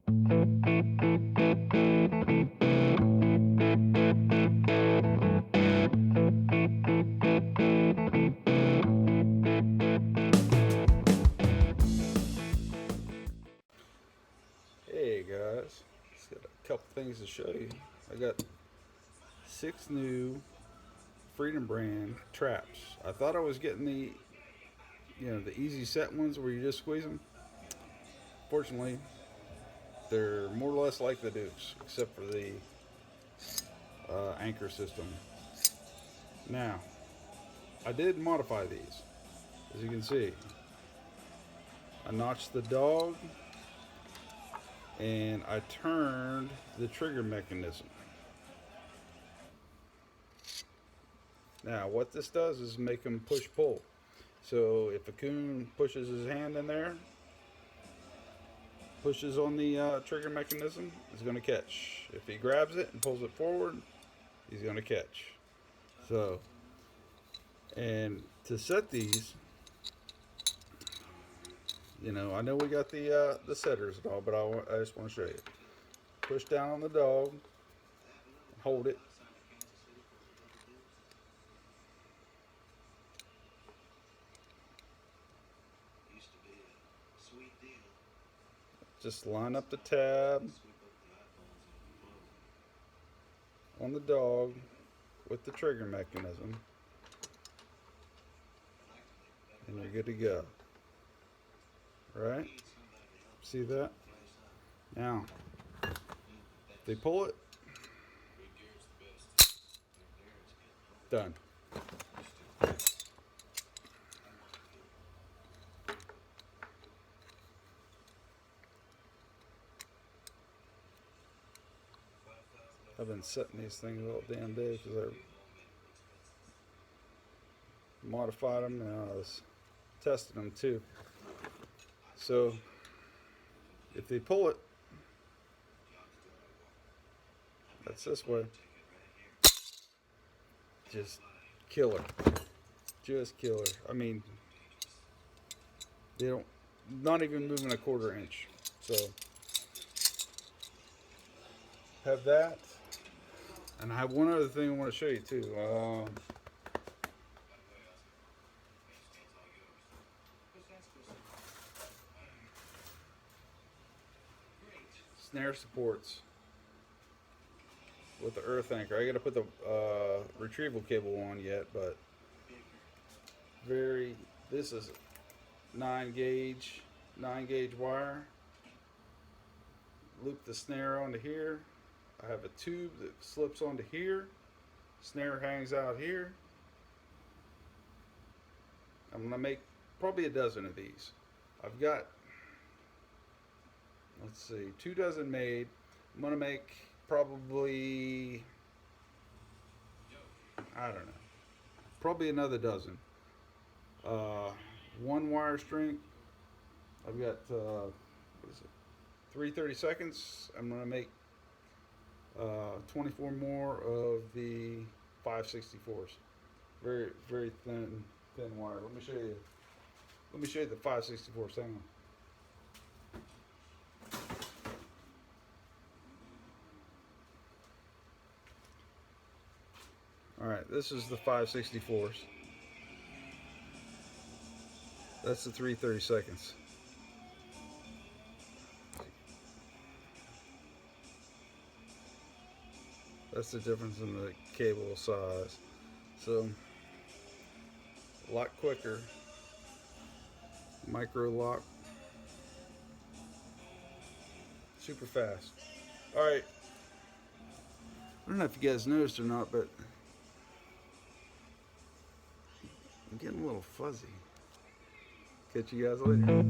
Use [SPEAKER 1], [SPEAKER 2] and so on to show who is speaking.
[SPEAKER 1] Hey guys, just got a couple things to show you. I got 6 new Freedom brand traps. I thought I was getting the easy set ones where you just squeeze them. Fortunately, they're more or less like the Dukes, except for the anchor system. Now, I did modify these, as you can see. I notched the dog, and I turned the trigger mechanism. Now, what this does is make them push-pull. So if a coon pushes his hand in there, pushes on the trigger mechanism, he's going to catch. If he grabs it and pulls it forward, he's going to catch. So, and to set these, I know we got the setters and all, but I just want to show you. Push down on the dog, hold it. Just line up the tab on the dog with the trigger mechanism, and you're good to go. Right? See that? Now, if they pull it, done. I've been setting these things all damn day because I modified them and I was testing them too. So if they pull it, that's this way. Just killer. Just killer. I mean, they don't, not even moving a quarter inch. So have that. And I have one other thing I want to show you too. Snare supports with the earth anchor. I got to put the retrieval cable on yet, but this is 9 gauge wire. Loop the snare onto here. I have a tube that slips onto here. Snare hangs out here. I'm going to make probably a dozen of these. I've got, let's see, 2 dozen made. I'm going to make probably, I don't know, probably another dozen. 1 wire string. I've got, what is it, 3/32. I'm going to make 24 more of the 5/64s. Very, very thin wire. Let me show you. Let me show you the 5/64s. Hang on. All right, this is the 5/64s. That's the 3/32. That's the difference in the cable size. So, a lot quicker. Micro lock. Super fast. Alright. I don't know if you guys noticed or not, but I'm getting a little fuzzy. Catch you guys later.